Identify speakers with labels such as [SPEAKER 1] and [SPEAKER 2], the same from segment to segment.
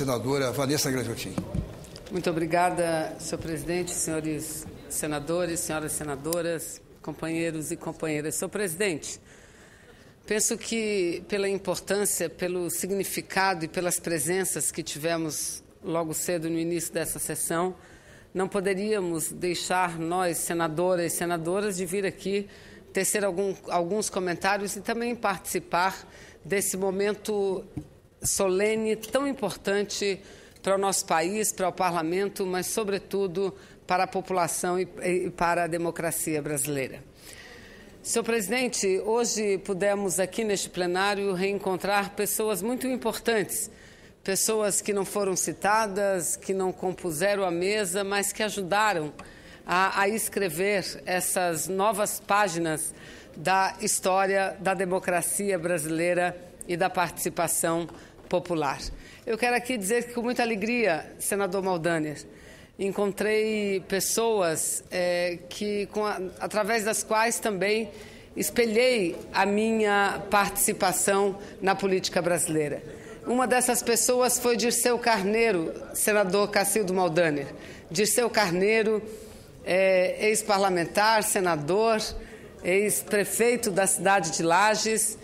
[SPEAKER 1] Senadora Vanessa Grangeotin.
[SPEAKER 2] Muito obrigada, senhor presidente, senhores senadores, senhoras senadoras, companheiros e companheiras. Senhor presidente, penso que pela importância, pelo significado e pelas presenças que tivemos logo cedo no início dessa sessão, não poderíamos deixar nós, senadoras e senadoras, de vir aqui tecer alguns comentários e também participar desse momento solene, tão importante para o nosso país, para o parlamento, mas, sobretudo, para a população e para a democracia brasileira. Senhor presidente, hoje pudemos aqui neste plenário reencontrar pessoas muito importantes, pessoas que não foram citadas, que não compuseram a mesa, mas que ajudaram a escrever essas novas páginas da história da democracia brasileira e da participação popular. Eu quero aqui dizer que, com muita alegria, senador Maldaner, encontrei pessoas através das quais também espelhei a minha participação na política brasileira. Uma dessas pessoas foi Dirceu Carneiro, senador Cacildo Maldaner. Dirceu Carneiro, ex-parlamentar, senador, ex-prefeito da cidade de Lages,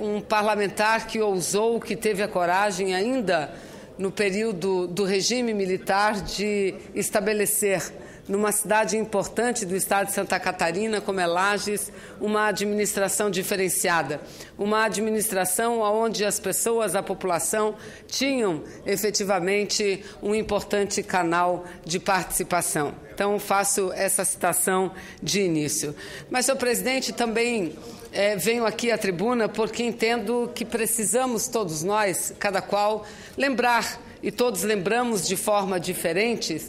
[SPEAKER 2] um parlamentar que ousou, que teve a coragem ainda no período do regime militar de estabelecer numa cidade importante do estado de Santa Catarina, como é Lages, uma administração diferenciada, uma administração onde as pessoas, a população, tinham efetivamente um importante canal de participação. Então, faço essa citação de início. Mas, senhor presidente, também venho aqui à tribuna porque entendo que precisamos todos nós, cada qual, lembrar, e todos lembramos de forma diferente,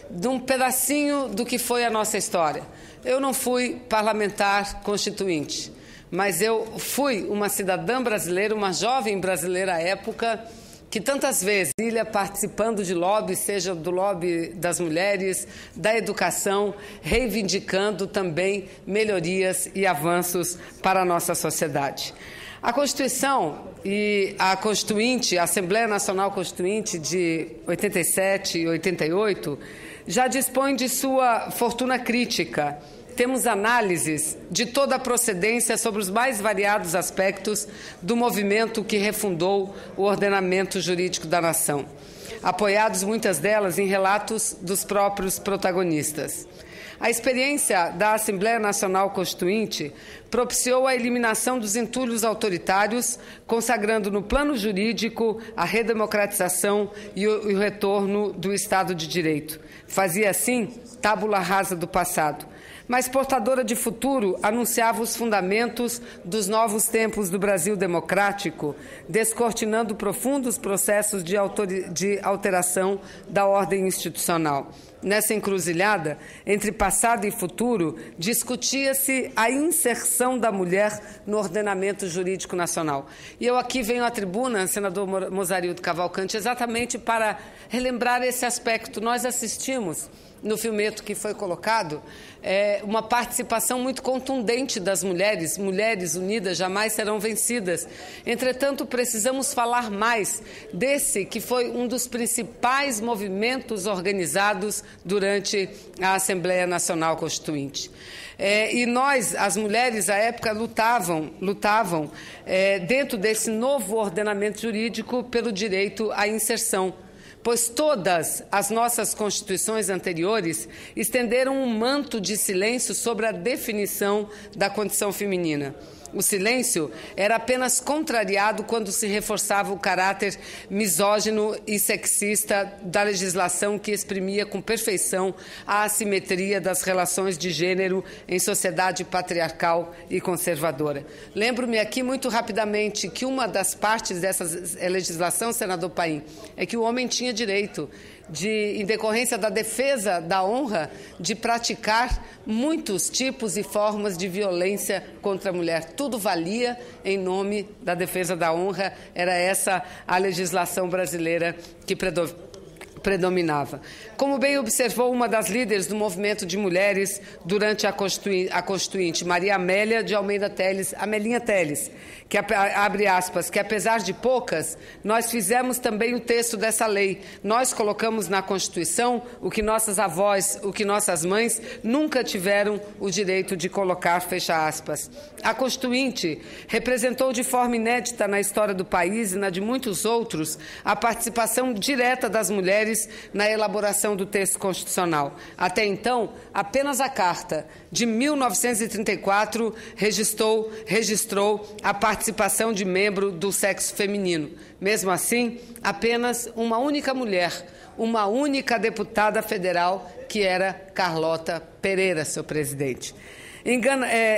[SPEAKER 2] de um pedacinho do que foi a nossa história. Eu não fui parlamentar constituinte, mas eu fui uma cidadã brasileira, uma jovem brasileira à época, que tantas vezes ia participando de lobby, seja do lobby das mulheres, da educação, reivindicando também melhorias e avanços para a nossa sociedade. A Constituição e a Constituinte, a Assembleia Nacional Constituinte de 87 e 88, já dispõe de sua fortuna crítica. Temos análises de toda a procedência sobre os mais variados aspectos do movimento que refundou o ordenamento jurídico da nação, apoiados muitas delas em relatos dos próprios protagonistas. A experiência da Assembleia Nacional Constituinte propiciou a eliminação dos entulhos autoritários, consagrando no plano jurídico a redemocratização e o retorno do Estado de Direito. Fazia, assim, tábula rasa do passado, mas portadora de futuro, anunciava os fundamentos dos novos tempos do Brasil democrático, descortinando profundos processos de alteração da ordem institucional. Nessa encruzilhada, entre passado e futuro, discutia-se a inserção da mulher no ordenamento jurídico nacional. E eu aqui venho à tribuna, senador Mozarildo Cavalcante, exatamente para relembrar esse aspecto. Nós assistimos, no filmeto que foi colocado, uma participação muito contundente das mulheres. Mulheres unidas jamais serão vencidas. Entretanto, precisamos falar mais desse que foi um dos principais movimentos organizados durante a Assembleia Nacional Constituinte. E nós, as mulheres, à época, lutavam dentro desse novo ordenamento jurídico pelo direito à inserção, pois todas as nossas constituições anteriores estenderam um manto de silêncio sobre a definição da condição feminina. O silêncio era apenas contrariado quando se reforçava o caráter misógino e sexista da legislação que exprimia com perfeição a assimetria das relações de gênero em sociedade patriarcal e conservadora. Lembro-me aqui muito rapidamente que uma das partes dessa legislação, senador Paim, é que o homem tinha direito em decorrência da defesa da honra, de praticar muitos tipos e formas de violência contra a mulher. Tudo valia em nome da defesa da honra. Era essa a legislação brasileira que predominava. Como bem observou uma das líderes do movimento de mulheres durante a Constituinte, Maria Amélia de Almeida Teles, Amelinha Teles, que abre aspas, que apesar de poucas, nós fizemos também o texto dessa lei. Nós colocamos na Constituição o que nossas avós, o que nossas mães nunca tiveram o direito de colocar, fecha aspas. A Constituinte representou de forma inédita na história do país e na de muitos outros a participação direta das mulheres na elaboração do texto constitucional. Até então, apenas a Carta de 1934 registrou a participação de membro do sexo feminino. Mesmo assim, apenas uma única mulher, uma única deputada federal, que era Carlota Pereira, seu presidente.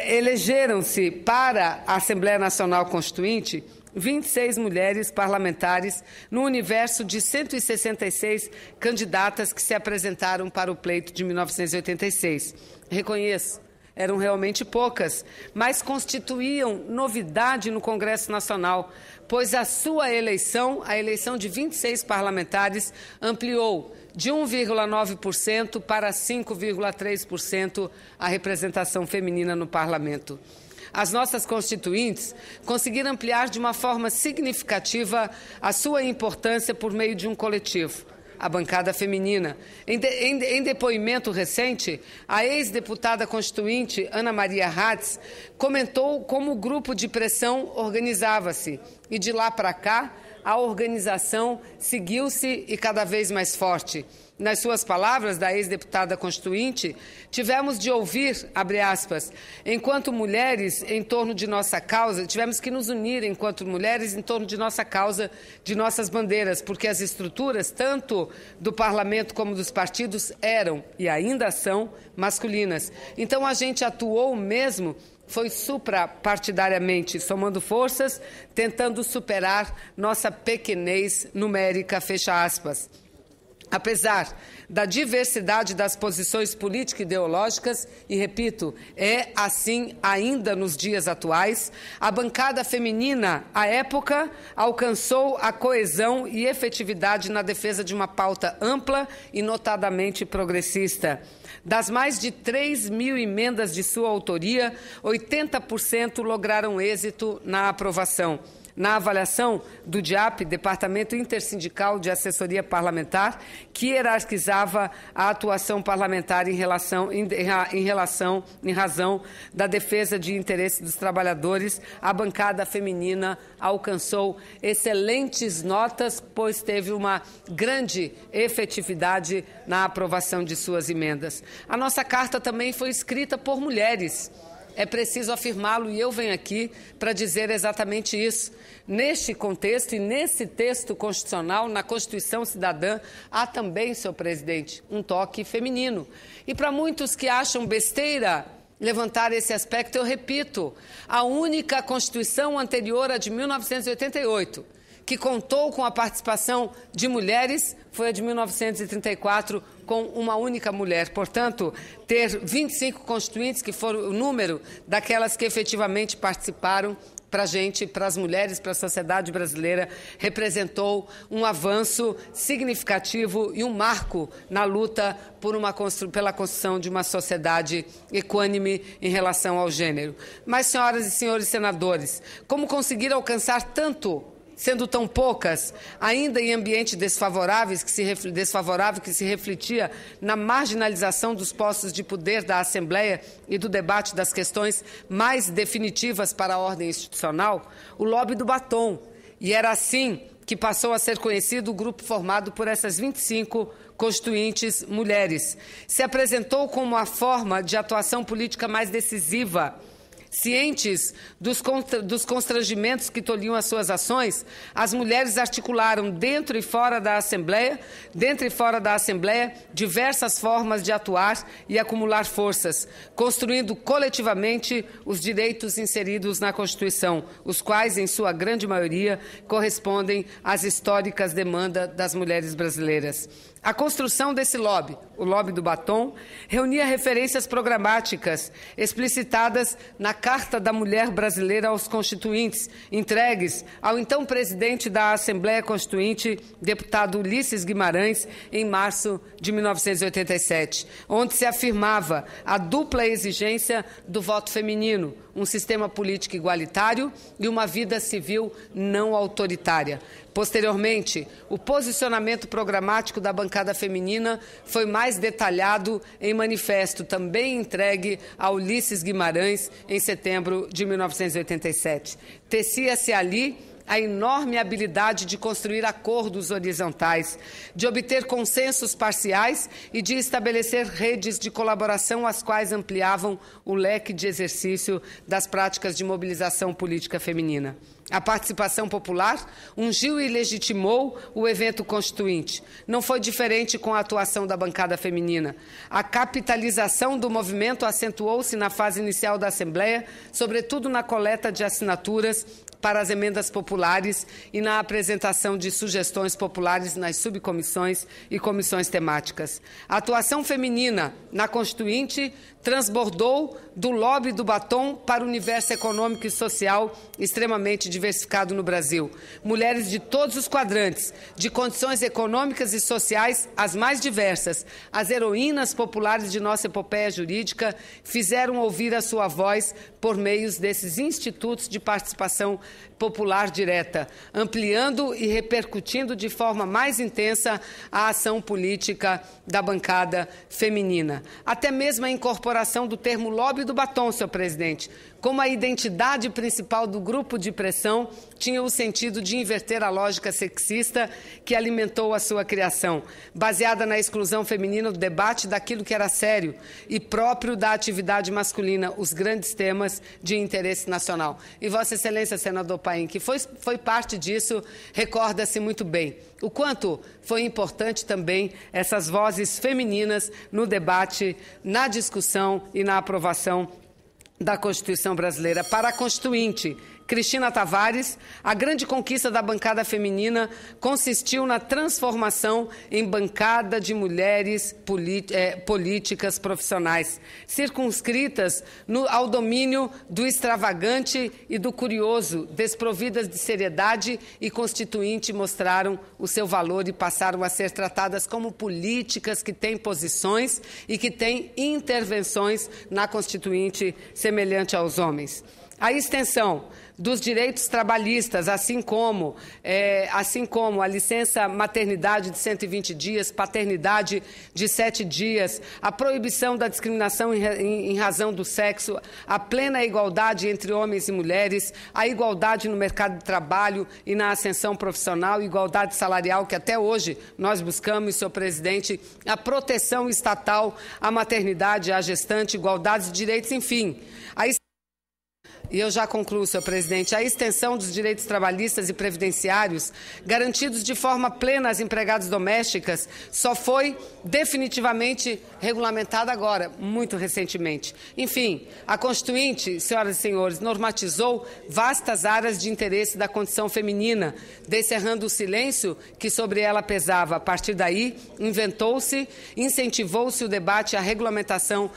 [SPEAKER 2] Elegeram-se para a Assembleia Nacional Constituinte 26 mulheres parlamentares no universo de 166 candidatas que se apresentaram para o pleito de 1986. Reconheço, eram realmente poucas, mas constituíam novidade no Congresso Nacional, pois a sua eleição, a eleição de 26 parlamentares, ampliou de 1,9% para 5,3% a representação feminina no parlamento. As nossas constituintes conseguiram ampliar de uma forma significativa a sua importância por meio de um coletivo, a bancada feminina. Em depoimento recente, a ex-deputada constituinte Ana Maria Hatz comentou como o grupo de pressão organizava-se e de lá para cá a organização seguiu-se e cada vez mais forte. Nas suas palavras, da ex-deputada constituinte, tivemos de ouvir, abre aspas, enquanto mulheres em torno de nossa causa, tivemos que nos unir enquanto mulheres em torno de nossa causa, de nossas bandeiras, porque as estruturas, tanto do parlamento como dos partidos, eram e ainda são masculinas. Então a gente atuou mesmo, foi suprapartidariamente, somando forças, tentando superar nossa pequenez numérica, fecha aspas. Apesar da diversidade das posições político-ideológicas, e repito, é assim ainda nos dias atuais, a bancada feminina, à época, alcançou a coesão e efetividade na defesa de uma pauta ampla e notadamente progressista. Das mais de 3.000 emendas de sua autoria, 80% lograram êxito na aprovação. Na avaliação do DIAP, Departamento Intersindical de Assessoria Parlamentar, que hierarquizava a atuação parlamentar em razão da defesa de interesses dos trabalhadores, a bancada feminina alcançou excelentes notas, pois teve uma grande efetividade na aprovação de suas emendas. A nossa carta também foi escrita por mulheres. É preciso afirmá-lo e eu venho aqui para dizer exatamente isso. Neste contexto e nesse texto constitucional, na Constituição Cidadã, há também, senhor presidente, um toque feminino. E para muitos que acham besteira levantar esse aspecto, eu repito, a única Constituição anterior à de 1988, que contou com a participação de mulheres, foi a de 1934, com uma única mulher. Portanto, ter 25 constituintes, que foram o número daquelas que efetivamente participaram, para a gente, para as mulheres, para a sociedade brasileira, representou um avanço significativo e um marco na luta pela construção de uma sociedade equânime em relação ao gênero. Mas, senhoras e senhores senadores, como conseguir alcançar tanto, sendo tão poucas, ainda em ambiente desfavorável que se refletia na marginalização dos postos de poder da Assembleia e do debate das questões mais definitivas para a ordem institucional? O lobby do batom. E era assim que passou a ser conhecido o grupo formado por essas 25 constituintes mulheres. Se apresentou como a forma de atuação política mais decisiva. Cientes dos constrangimentos que tolhiam as suas ações, as mulheres articularam dentro e fora da Assembleia, diversas formas de atuar e acumular forças, construindo coletivamente os direitos inseridos na Constituição, os quais, em sua grande maioria, correspondem às históricas demandas das mulheres brasileiras. A construção desse lobby, o lobby do batom, reunia referências programáticas explicitadas na Carta da Mulher Brasileira aos Constituintes, entregues ao então presidente da Assembleia Constituinte, deputado Ulisses Guimarães, em março de 1987, onde se afirmava a dupla exigência do voto feminino, um sistema político igualitário e uma vida civil não autoritária. Posteriormente, o posicionamento programático da bancada feminina foi mais detalhado em manifesto também entregue a Ulisses Guimarães em setembro de 1987. Tecia-se ali a enorme habilidade de construir acordos horizontais, de obter consensos parciais e de estabelecer redes de colaboração as quais ampliavam o leque de exercício das práticas de mobilização política feminina. A participação popular ungiu e legitimou o evento constituinte. Não foi diferente com a atuação da bancada feminina. A capitalização do movimento acentuou-se na fase inicial da Assembleia, sobretudo na coleta de assinaturas para as emendas populares e na apresentação de sugestões populares nas subcomissões e comissões temáticas. A atuação feminina na Constituinte transbordou do lobby do batom para o universo econômico e social extremamente diversificado no Brasil. Mulheres de todos os quadrantes, de condições econômicas e sociais as mais diversas, as heroínas populares de nossa epopeia jurídica, fizeram ouvir a sua voz por meios desses institutos de participação popular direta, ampliando e repercutindo de forma mais intensa a ação política da bancada feminina. Até mesmo a incorporação do termo lobby do batom, senhor presidente, como a identidade principal do grupo de pressão, tinha o sentido de inverter a lógica sexista que alimentou a sua criação, baseada na exclusão feminina do debate daquilo que era sério e próprio da atividade masculina, os grandes temas de interesse nacional. E Vossa Excelência, senador Paim, que foi parte disso, recorda-se muito bem o quanto foi importante também essas vozes femininas no debate, na discussão e na aprovação da Constituição brasileira. Para a Constituinte Cristina Tavares, a grande conquista da bancada feminina consistiu na transformação em bancada de mulheres políticas profissionais, circunscritas ao domínio do extravagante e do curioso, desprovidas de seriedade e Constituinte mostraram o seu valor e passaram a ser tratadas como políticas que têm posições e que têm intervenções na Constituinte semelhante aos homens. A extensão dos direitos trabalhistas, assim como a licença maternidade de 120 dias, paternidade de 7 dias, a proibição da discriminação em razão do sexo, a plena igualdade entre homens e mulheres, a igualdade no mercado de trabalho e na ascensão profissional, igualdade salarial, que até hoje nós buscamos, senhor presidente, a proteção estatal à maternidade, à gestante, igualdade de direitos, enfim. E eu já concluo, senhor presidente, a extensão dos direitos trabalhistas e previdenciários garantidos de forma plena às empregadas domésticas só foi definitivamente regulamentada agora, muito recentemente. Enfim, a Constituinte, senhoras e senhores, normatizou vastas áreas de interesse da condição feminina, descerrando o silêncio que sobre ela pesava. A partir daí, incentivou-se o debate e a regulamentação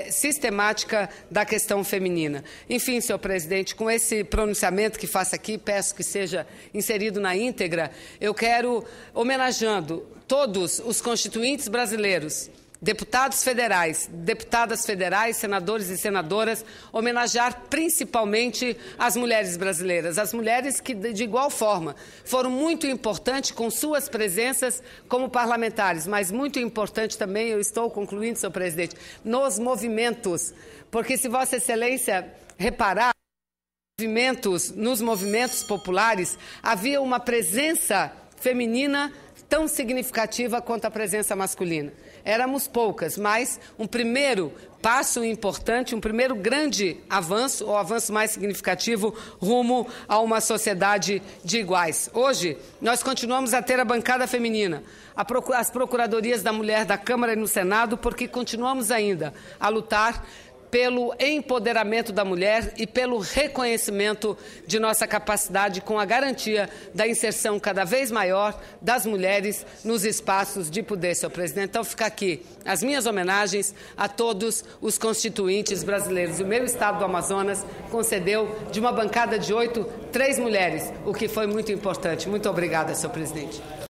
[SPEAKER 2] sistemática da questão feminina. Enfim, senhor presidente, com esse pronunciamento que faço aqui, peço que seja inserido na íntegra, eu quero, homenageando todos os constituintes brasileiros, deputados federais, deputadas federais, senadores e senadoras, homenagear principalmente as mulheres brasileiras, as mulheres que, de igual forma, foram muito importantes com suas presenças como parlamentares, mas muito importante também, eu estou concluindo, senhor presidente, nos movimentos, porque se Vossa Excelência reparar, nos movimentos populares, havia uma presença feminina tão significativa quanto a presença masculina. Éramos poucas, mas um primeiro passo importante, um primeiro grande avanço, ou avanço mais significativo, rumo a uma sociedade de iguais. Hoje, nós continuamos a ter a bancada feminina, as procuradorias da mulher da Câmara e no Senado, porque continuamos ainda a lutar pelo empoderamento da mulher e pelo reconhecimento de nossa capacidade com a garantia da inserção cada vez maior das mulheres nos espaços de poder, senhor presidente. Então fica aqui as minhas homenagens a todos os constituintes brasileiros. O meu estado do Amazonas concedeu de uma bancada de 8, 3 mulheres, o que foi muito importante. Muito obrigada, senhor presidente.